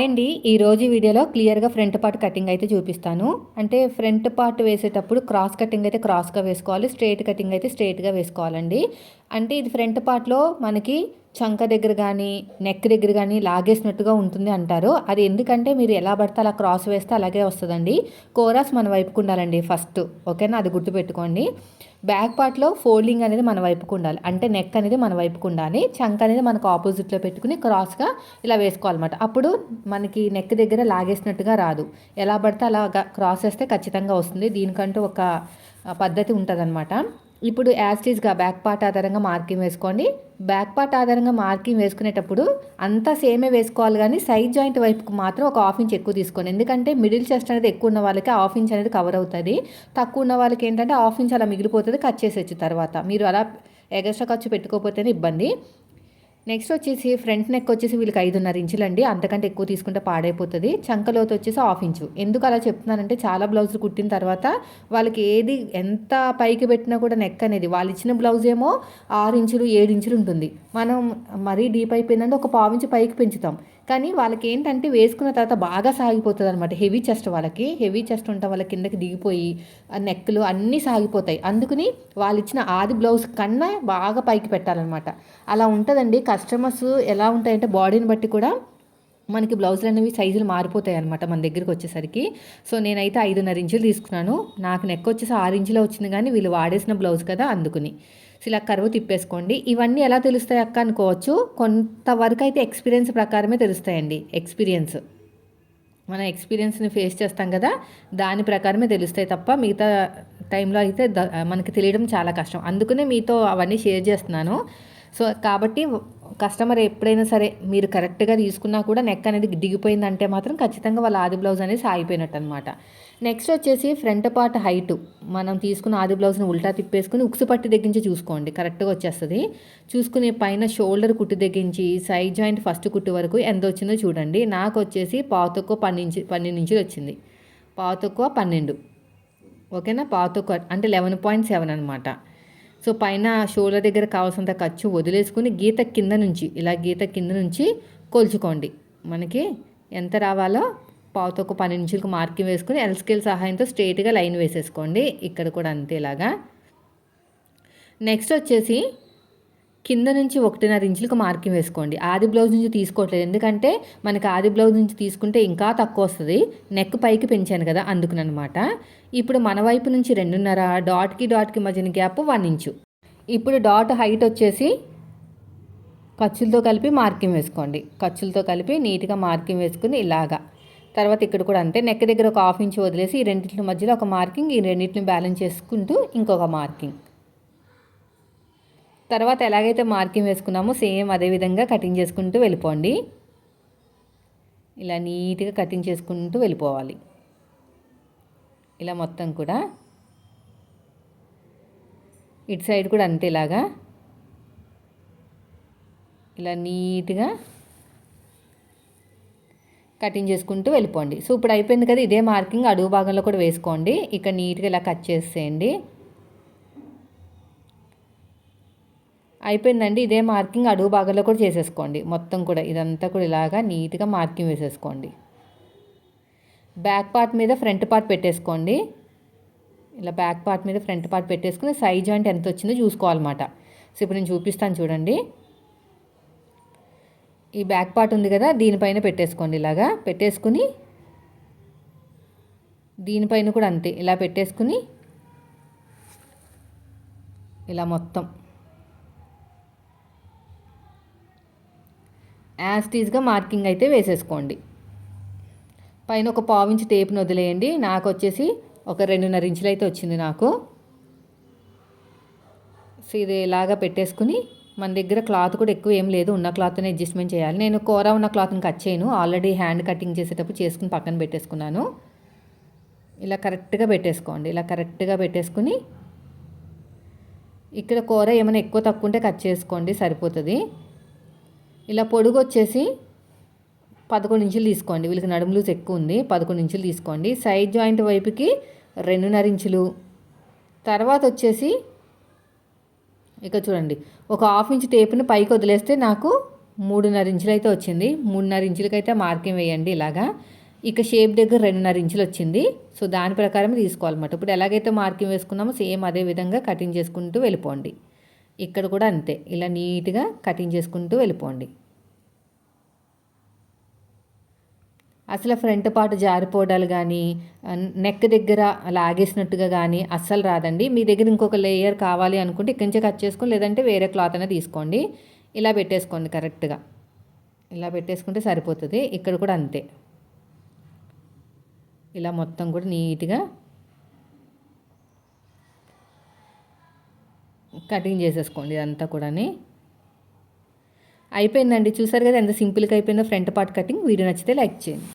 అండి ఈరోజు వీడియోలో క్లియర్గా ఫ్రంట్ పార్ట్ కటింగ్ అయితే చూపిస్తాను. అంటే ఫ్రంట్ పార్ట్ వేసేటప్పుడు క్రాస్ కటింగ్ అయితే క్రాస్గా వేసుకోవాలి, స్ట్రైట్ కటింగ్ అయితే స్ట్రైట్గా వేసుకోవాలండి. అంటే ఇది ఫ్రంట్ పార్ట్లో మనకి చంక దగ్గర కానీ నెక్ దగ్గర కానీ లాగేసినట్టుగా ఉంటుంది అంటారు. అది ఎందుకంటే మీరు ఎలా పడితే అలా క్రాస్ వేస్తే అలాగే వస్తుందండి. కోరాస్ మన వైపుకు ఉండాలండి ఫస్ట్, ఓకేనా? అది గుర్తుపెట్టుకోండి. బ్యాక్ పార్ట్లో ఫోల్డింగ్ అనేది మన వైపుకు ఉండాలి, అంటే నెక్ అనేది మన వైపుకు ఉండాలి, చంక అనేది మనకు ఆపోజిట్లో పెట్టుకుని క్రాస్గా ఇలా వేసుకోవాలన్నమాట. అప్పుడు మనకి నెక్ దగ్గర లాగేసినట్టుగా రాదు. ఎలా పడితే అలా క్రాస్ వేస్తే ఖచ్చితంగా వస్తుంది. దీనికంటూ ఒక పద్ధతి ఉంటుందన్నమాట. ఇప్పుడు యాస్టీస్గా బ్యాక్ పార్ట్ ఆధారంగా మార్కింగ్ వేసుకోండి. బ్యాక్ పార్ట్ ఆధారంగా మార్కింగ్ వేసుకునేటప్పుడు అంతా సేమే వేసుకోవాలి, కానీ సైడ్ జాయింట్ వైపుకు మాత్రం ఒక హాఫ్ ఇంచ్ ఎక్కువ తీసుకోండి. ఎందుకంటే మిడిల్ చెస్ట్ అనేది ఎక్కువ ఉన్న వాళ్ళకి హాఫ్ ఇంచ్ అనేది కవర్ అవుతుంది. తక్కువ ఉన్న వాళ్ళకి ఏంటంటే హాఫ్ ఇంచ్ అలా మిగిలిపోతుంది, కట్ చేసేచ్చు తర్వాత. మీరు అలా ఎగస్ట్రా ఖర్చు పెట్టుకోకపోతేనే ఇబ్బంది. నెక్స్ట్ వచ్చేసి ఫ్రంట్ నెక్ వచ్చేసి వీళ్ళకి 5.5 ఇంచులు అండి. అంతకంటే ఎక్కువ తీసుకుంటే పాడైపోతుంది. చంకలోతు వచ్చేసి హాఫ్ ఇంచు. ఎందుకు అలా చెప్తున్నానంటే చాలా బ్లౌజులు కుట్టిన తర్వాత వాళ్ళకి ఏది ఎంత పైకి పెట్టినా కూడా నెక్ అనేది వాళ్ళు ఇచ్చిన బ్లౌజ్ ఏమో 6 ఇంచులు 7 ఇంచులు ఉంటుంది. మనం మరీ డీప్ అయిపోయిందంటే ఒక పావు ఇంచు పైకి పెంచుతాం. కానీ వాళ్ళకి ఏంటంటే వేసుకున్న తర్వాత బాగా సాగిపోతుంది అనమాట. హెవీ చెస్ట్, వాళ్ళకి హెవీ చెస్ట్ ఉంటాం, వాళ్ళ కిందకి దిగిపోయి నెక్లు అన్నీ సాగిపోతాయి. అందుకని వాళ్ళు ఇచ్చిన ఆది బ్లౌజ్ కన్నా బాగా పైకి పెట్టాలన్నమాట. అలా ఉంటుందండి. కస్టమర్స్ ఎలా ఉంటాయంటే బాడీని బట్టి కూడా మనకి బ్లౌజులు అనేవి సైజులు మారిపోతాయి అనమాట మన దగ్గరికి వచ్చేసరికి. సో నేనైతే 5.5 ఇంచులు తీసుకున్నాను. నాకు నెక్ వచ్చేసి 6 ఇంచులో వచ్చింది, కానీ వీళ్ళు వాడేసిన బ్లౌజ్ కదా అందుకుని. సో ఇలా కరువు తిప్పేసుకోండి. ఇవన్నీ ఎలా తెలుస్తాయి అక్క అనుకోవచ్చు. కొంతవరకు అయితే ఎక్స్పీరియన్స్ ప్రకారమే తెలుస్తాయండి. మన ఎక్స్పీరియన్స్ని ఫేస్ చేస్తాం కదా, దాని ప్రకారమే తెలుస్తాయి తప్ప మిగతా టైంలో అయితే మనకి తెలియడం చాలా కష్టం. అందుకనే మీతో అవన్నీ షేర్ చేస్తున్నాను. సో కాబట్టి కస్టమర్ ఎప్పుడైనా సరే మీరు కరెక్ట్గా తీసుకున్నా కూడా నెక్ అనేది దిగిపోయిందంటే మాత్రం ఖచ్చితంగా వాళ్ళ ఆది బ్లౌజ్ అనేది సాగిపోయినట్టు అనమాట. నెక్స్ట్ వచ్చేసి ఫ్రంట్ పార్ట్ హైటు మనం తీసుకున్న ఆది బ్లౌజ్ని ఉల్టా తిప్పేసుకుని ఉక్సు పట్టి దగ్గరించి చూసుకోండి, కరెక్ట్గా వచ్చేస్తుంది. చూసుకుని పైన షోల్డర్ కుట్టు దగ్గరించి సైడ్ జాయింట్ ఫస్ట్ కుట్టు వరకు ఎంత వచ్చిందో చూడండి. నాకు వచ్చేసి పావు తక్కువ 12 ఇంచులు వచ్చింది. పావు తక్కువ 12, ఓకేనా? పావు తక్కువ అంటే 11.7 అనమాట. సో పైన షోల్డర్ దగ్గర కావాల్సినంత ఖర్చు వదిలేసుకుని గీత కింద నుంచి కొలుచుకోండి. మనకి ఎంత రావాలో పావు తక్కువ 12 ఇంచులకు మార్కింగ్ వేసుకుని ఎల్ స్కేల్ సహాయంతో స్ట్రైట్గా లైన్ వేసేసుకోండి. ఇక్కడ కూడా అంతేలాగా. నెక్స్ట్ వచ్చేసి కింద నుంచి 1.5 ఇంచులకు మార్కింగ్ వేసుకోండి. ఆది బ్లౌజ్ నుంచి తీసుకోవట్లేదు, ఎందుకంటే మనకి ఆది బ్లౌజ్ నుంచి తీసుకుంటే ఇంకా తక్కువ వస్తుంది. నెక్ పైకి పెంచాను కదా అందుకునమాట. ఇప్పుడు మన వైపు నుంచి 2.5, డాట్కి మధ్యన గ్యాప్ 1 ఇంచు. ఇప్పుడు డాట్ హైట్ వచ్చేసి ఖర్చులతో కలిపి మార్కింగ్ వేసుకోండి. ఖర్చులతో కలిపి నీట్గా మార్కింగ్ వేసుకుని ఇలాగా. తర్వాత ఇక్కడ కూడా అంతే, నెక్ దగ్గర ఒక హాఫ్ ఇంచు వదిలేసి ఈ రెండింటి మధ్యలో ఒక మార్కింగ్, ఈ రెండింటిని బ్యాలెన్స్ చేసుకుంటూ ఇంకొక మార్కింగ్. తర్వాత ఎలాగైతే మార్కింగ్ వేసుకున్నామో సేమ్ అదే విధంగా కటింగ్ చేసుకుంటూ వెళ్ళిపోండి. ఇలా నీట్గా కటింగ్ చేసుకుంటూ వెళ్ళిపోవాలి. ఇలా మొత్తం కూడా ఇటు సైడ్ కూడా అంతే, ఇలాగా ఇలా నీట్గా కటింగ్ చేసుకుంటూ వెళ్ళిపోండి. సో ఇప్పుడు అయిపోయింది కదా, ఇదే మార్కింగ్ అడుగు భాగంలో కూడా వేసుకోండి. ఇక్కడ నీట్గా ఇలా కట్ చేసేయండి. అయిపోయిందండి. ఇదే మార్కింగ్ అడుగు భాగంలో కూడా చేసేసుకోండి. మొత్తం కూడా ఇదంతా కూడా ఇలాగా నీట్గా మార్కింగ్ వేసేసుకోండి. బ్యాక్ పార్ట్ మీద ఫ్రంట్ పార్ట్ పెట్టేసుకోండి. ఇలా బ్యాక్ పార్ట్ మీద ఫ్రంట్ పార్ట్ పెట్టేసుకుని సైడ్ జాయింట్ ఎంత వచ్చిందో చూసుకోవాలన్నమాట. సో ఇప్పుడు నేను చూపిస్తాను చూడండి. ఈ బ్యాక్ పార్ట్ ఉంది కదా, దీనిపైన పెట్టేసుకోండి. ఇలాగా పెట్టేసుకుని దీనిపైన కూడా అంతే ఇలా పెట్టేసుకుని ఇలా మొత్తం యాస్టీస్గా మార్కింగ్ అయితే వేసేసుకోండి. పైన ఒక పావు ఇంచు టేప్ని వదిలేయండి. నాకు వచ్చేసి ఒక 2.5 ఇంచులు అయితే వచ్చింది నాకు. సో ఇది ఇలాగా పెట్టేసుకుని మన దగ్గర క్లాత్ కూడా ఎక్కువ ఏం లేదు, ఉన్న క్లాత్ని అడ్జస్ట్మెంట్ చేయాలి. నేను కూర ఉన్న క్లాత్ని కట్ చేయను, ఆల్రెడీ హ్యాండ్ కటింగ్ చేసేటప్పుడు చేసుకుని పక్కన పెట్టేసుకున్నాను. ఇలా కరెక్ట్గా పెట్టేసుకోండి. ఇలా కరెక్ట్గా పెట్టేసుకుని ఇక్కడ కూర ఏమైనా ఎక్కువ తక్కువ ఉంటే కట్ చేసుకోండి, సరిపోతుంది. ఇలా పొడుగు వచ్చేసి 11 ఇంచులు తీసుకోండి. వీళ్ళకి నడుము లూజ్ ఎక్కువ ఉంది, 11 ఇంచులు తీసుకోండి. సైడ్ జాయింట్ వైపుకి 2.5 ఇంచులు. తర్వాత వచ్చేసి ఇక చూడండి, ఒక హాఫ్ ఇంచ్ టేప్ని పైకి వదిలేస్తే నాకు 3.5 ఇంచులు అయితే వచ్చింది. 3.5 ఇంచులకైతే మార్కింగ్ వేయండి ఇలాగా. ఇక షేప్ దగ్గర 2.5 ఇంచులు వచ్చింది. సో దాని ప్రకారం తీసుకోవాలన్నమాట. ఇప్పుడు ఎలాగైతే మార్కింగ్ వేసుకున్నామో సేమ్ అదే విధంగా కటింగ్ చేసుకుంటూ వెళ్ళిపోండి. ఇక్కడ కూడా అంతే, ఇలా నీట్గా కటింగ్ చేసుకుంటూ వెళ్ళిపోండి. అసలు ఫ్రంట్ పార్ట్ జారిపోవడాలు కానీ నెక్ దగ్గర లాగేసినట్టుగా కానీ అస్సలు రాదండి. మీ దగ్గర ఇంకొక లేయర్ కావాలి అనుకుంటే ఇక్కడి నుంచే కట్ చేసుకొని, లేదంటే వేరే క్లాత్ అనేది తీసుకోండి. ఇలా పెట్టేసుకోండి కరెక్ట్గా. ఇలా పెట్టేసుకుంటే సరిపోతుంది. ఇక్కడ కూడా అంతే, ఇలా మొత్తం కూడా నీట్గా కటింగ్ చేసేసుకోండి ఇదంతా కూడా. అయిపోయిందండి. చూసారు కదా ఎంత సింపుల్గా అయిపోయిందో ఫ్రంట్ పార్ట్ కటింగ్. వీడియో నచ్చితే లైక్ చేయండి.